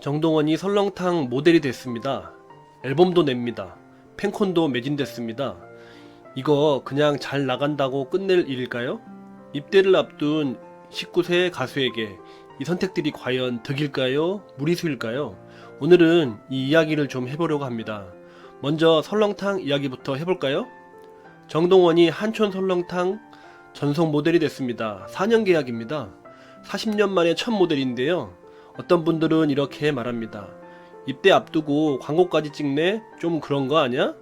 정동원이 설렁탕 모델이 됐습니다. 앨범도 냅니다. 팬콘도 매진됐습니다. 이거 그냥 잘 나간다고 끝낼 일일까요? 입대를 앞둔 19세 가수에게 이 선택들이 과연 덕일까요? 무리수일까요? 오늘은 이 이야기를 좀 해보려고 합니다. 먼저 설렁탕 이야기부터 해볼까요? 정동원이 한촌 설렁탕 전속 모델이 됐습니다. 4년 계약입니다. 40년 만에 첫 모델인데요. 어떤 분들은 이렇게 말합니다. 입대 앞두고 광고까지 찍네? 좀 그런 거 아니야?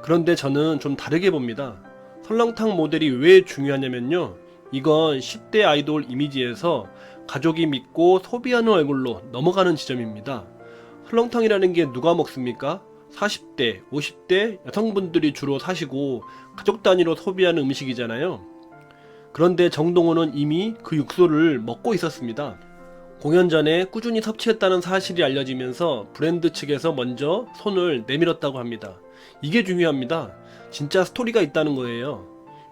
그런데 저는 좀 다르게 봅니다. 설렁탕 모델이 왜 중요하냐면요. 이건 10대 아이돌 이미지에서 가족이 믿고 소비하는 얼굴로 넘어가는 지점입니다. 설렁탕이라는 게 누가 먹습니까? 40대, 50대 여성분들이 주로 사시고 가족 단위로 소비하는 음식이잖아요. 그런데 정동원은 이미 그 육수를 먹고 있었습니다. 공연 전에 꾸준히 섭취했다는 사실이 알려지면서 브랜드 측에서 먼저 손을 내밀었다고 합니다. 이게 중요합니다. 진짜 스토리가 있다는 거예요.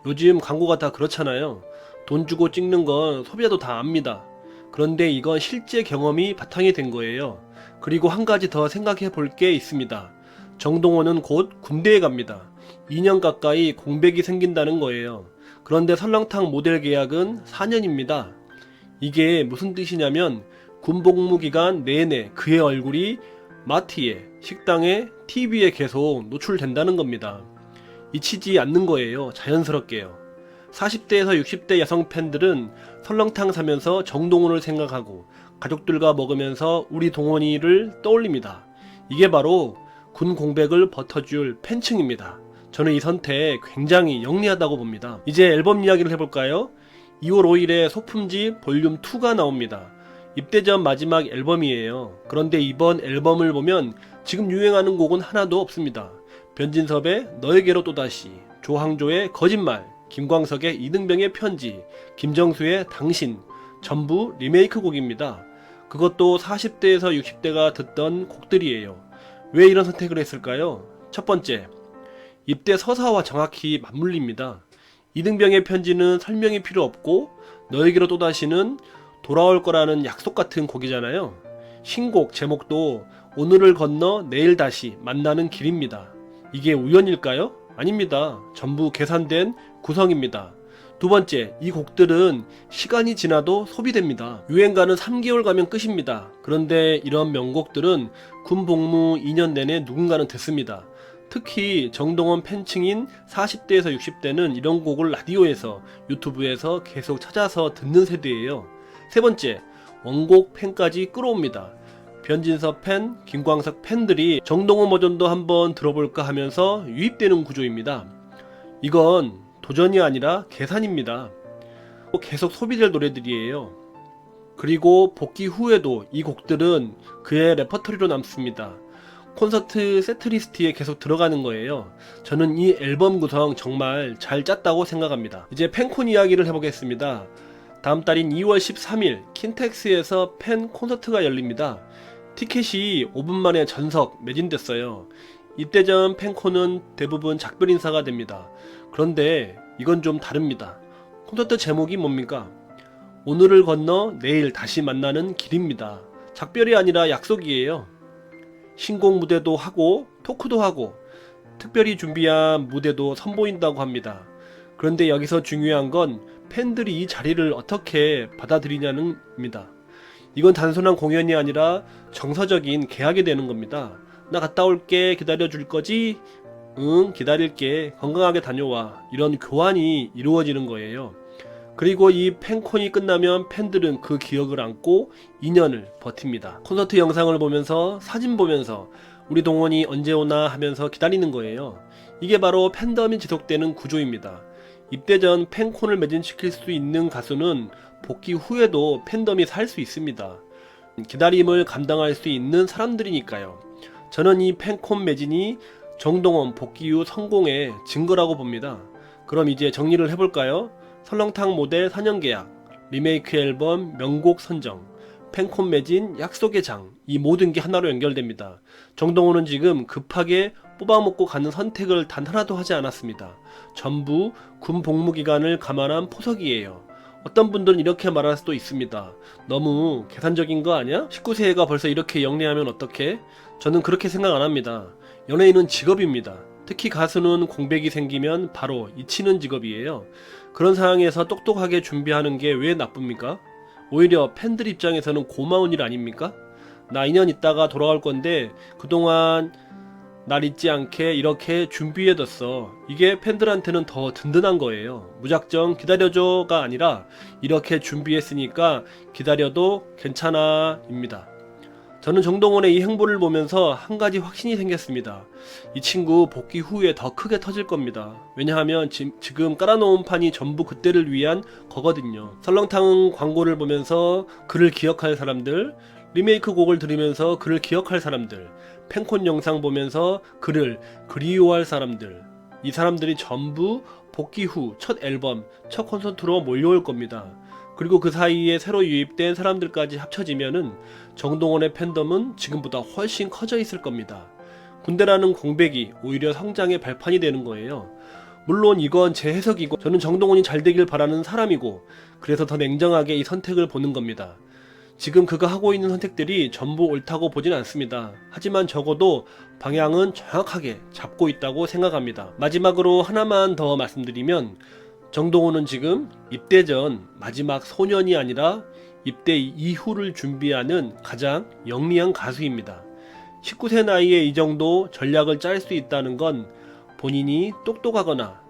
요즘 광고가 다 그렇잖아요. 돈 주고 찍는 건 소비자도 다 압니다. 그런데 이건 실제 경험이 바탕이 된 거예요. 그리고 한 가지 더 생각해 볼 게 있습니다. 정동원은 곧 군대에 갑니다. 2년 가까이 공백이 생긴다는 거예요. 그런데 설렁탕 모델 계약은 4년입니다. 이게 무슨 뜻이냐면 군복무 기간 내내 그의 얼굴이 마트에, 식당에, TV에 계속 노출된다는 겁니다. 잊히지 않는 거예요. 자연스럽게요. 40대에서 60대 여성 팬들은 설렁탕 사면서 정동원을 생각하고 가족들과 먹으면서 우리 동원이를 떠올립니다. 이게 바로 군 공백을 버텨줄 팬층입니다. 저는 이 선택 굉장히 영리하다고 봅니다. 이제 앨범 이야기를 해볼까요? 2월 5일에 소품지 볼륨 2가 나옵니다. 입대 전 마지막 앨범이에요. 그런데 이번 앨범을 보면 지금 유행하는 곡은 하나도 없습니다. 변진섭의 너에게로 또다시, 조항조의 거짓말, 김광석의 이등병의 편지, 김정수의 당신, 전부 리메이크 곡입니다. 그것도 40대에서 60대가 듣던 곡들이에요. 왜 이런 선택을 했을까요? 첫 번째, 입대 서사와 정확히 맞물립니다. 이등병의 편지는 설명이 필요 없고 너에게로 또다시는 돌아올 거라는 약속 같은 곡이잖아요. 신곡 제목도 오늘을 건너 내일 다시 만나는 길입니다. 이게 우연일까요? 아닙니다. 전부 계산된 구성입니다. 두 번째, 이 곡들은 시간이 지나도 소비됩니다. 유행가는 3개월 가면 끝입니다. 그런데 이런 명곡들은 군 복무 2년 내내 누군가는 듣습니다. 특히 정동원 팬층인 40대에서 60대는 이런 곡을 라디오에서, 유튜브에서 계속 찾아서 듣는 세대예요. 세 번째, 원곡 팬까지 끌어옵니다. 변진섭 팬, 김광석 팬들이 정동원 버전도 한번 들어볼까 하면서 유입되는 구조입니다. 이건 도전이 아니라 계산입니다. 계속 소비될 노래들이에요. 그리고 복귀 후에도 이 곡들은 그의 레퍼토리로 남습니다. 콘서트 세트리스트에 계속 들어가는 거예요. 저는 이 앨범 구성 정말 잘 짰다고 생각합니다. 이제 팬콘 이야기를 해보겠습니다. 다음 달인 2월 13일 킨텍스에서 팬 콘서트가 열립니다. 티켓이 5분 만에 전석 매진됐어요. 입대 전 팬콘은 대부분 작별 인사가 됩니다. 그런데 이건 좀 다릅니다. 콘서트 제목이 뭡니까? 오늘을 건너 내일 다시 만나는 길입니다. 작별이 아니라 약속이에요. 신곡 무대도 하고 토크도 하고 특별히 준비한 무대도 선보인다고 합니다. 그런데 여기서 중요한 건 팬들이 이 자리를 어떻게 받아들이냐는 겁니다. 이건 단순한 공연이 아니라 정서적인 계약이 되는 겁니다. 나 갔다 올게, 기다려줄 거지? 응, 기다릴게, 건강하게 다녀와. 이런 교환이 이루어지는 거예요. 그리고 이 팬콘이 끝나면 팬들은 그 기억을 안고 2년을 버팁니다. 콘서트 영상을 보면서, 사진 보면서 우리 동원이 언제 오나 하면서 기다리는 거예요. 이게 바로 팬덤이 지속되는 구조입니다. 입대 전 팬콘을 매진시킬 수 있는 가수는 복귀 후에도 팬덤이 살 수 있습니다. 기다림을 감당할 수 있는 사람들이니까요. 저는 이 팬콘 매진이 정동원 복귀 후 성공의 증거라고 봅니다. 그럼 이제 정리를 해볼까요? 설렁탕 모델 4년 계약, 리메이크 앨범 명곡 선정, 팬콘 매진 약속의 장, 이 모든 게 하나로 연결됩니다. 정동원은 지금 급하게 뽑아먹고 가는 선택을 단 하나도 하지 않았습니다. 전부 군 복무 기간을 감안한 포석이에요. 어떤 분들은 이렇게 말할 수도 있습니다. 너무 계산적인 거 아니야? 19세가 벌써 이렇게 영리하면 어떡해? 저는 그렇게 생각 안 합니다. 연예인은 직업입니다. 특히 가수는 공백이 생기면 바로 잊히는 직업이에요. 그런 상황에서 똑똑하게 준비하는 게 왜 나쁩니까? 오히려 팬들 입장에서는 고마운 일 아닙니까? 나 2년 있다가 돌아갈 건데 그동안 날 잊지 않게 이렇게 준비해뒀어. 이게 팬들한테는 더 든든한 거예요. 무작정 기다려줘가 아니라 이렇게 준비했으니까 기다려도 괜찮아 입니다. 저는 정동원의 이 행보를 보면서 한 가지 확신이 생겼습니다. 이 친구 복귀 후에 더 크게 터질 겁니다. 왜냐하면 지금 깔아놓은 판이 전부 그때를 위한 거거든요. 설렁탕 광고를 보면서 그를 기억할 사람들, 리메이크 곡을 들으면서 그를 기억할 사람들, 팬콘 영상 보면서 그를 그리워할 사람들, 이 사람들이 전부 복귀 후 첫 앨범, 첫 콘서트로 몰려올 겁니다. 그리고 그 사이에 새로 유입된 사람들까지 합쳐지면은 정동원의 팬덤은 지금보다 훨씬 커져 있을 겁니다. 군대라는 공백이 오히려 성장의 발판이 되는 거예요. 물론 이건 제 해석이고 저는 정동원이 잘 되길 바라는 사람이고 그래서 더 냉정하게 이 선택을 보는 겁니다. 지금 그가 하고 있는 선택들이 전부 옳다고 보진 않습니다. 하지만 적어도 방향은 정확하게 잡고 있다고 생각합니다. 마지막으로 하나만 더 말씀드리면 정동원은 지금 입대 전 마지막 소년이 아니라 입대 이후를 준비하는 가장 영리한 가수입니다. 19세 나이에 이 정도 전략을 짤 수 있다는 건 본인이 똑똑하거나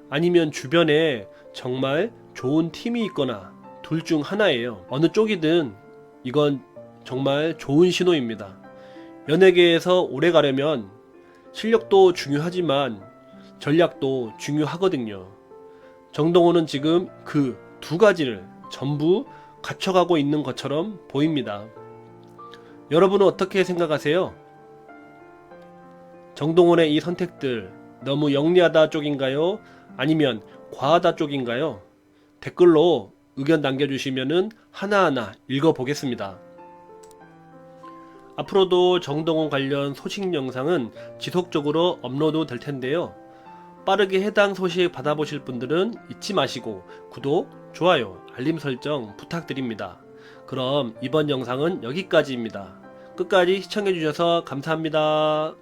아니면 주변에 정말 좋은 팀이 있거나 둘 중 하나예요. 어느 쪽이든 이건 정말 좋은 신호입니다. 연예계에서 오래 가려면 실력도 중요하지만 전략도 중요하거든요. 정동원은 지금 그 두 가지를 전부 갖춰가고 있는 것처럼 보입니다. 여러분은 어떻게 생각하세요? 정동원의 이 선택들 너무 영리하다 쪽인가요? 아니면 과하다 쪽인가요? 댓글로 의견 남겨주시면 하나하나 읽어보겠습니다. 앞으로도 정동원 관련 소식 영상은 지속적으로 업로드 될 텐데요. 빠르게 해당 소식 받아보실 분들은 잊지 마시고 구독, 좋아요, 알림 설정 부탁드립니다. 그럼 이번 영상은 여기까지입니다. 끝까지 시청해주셔서 감사합니다.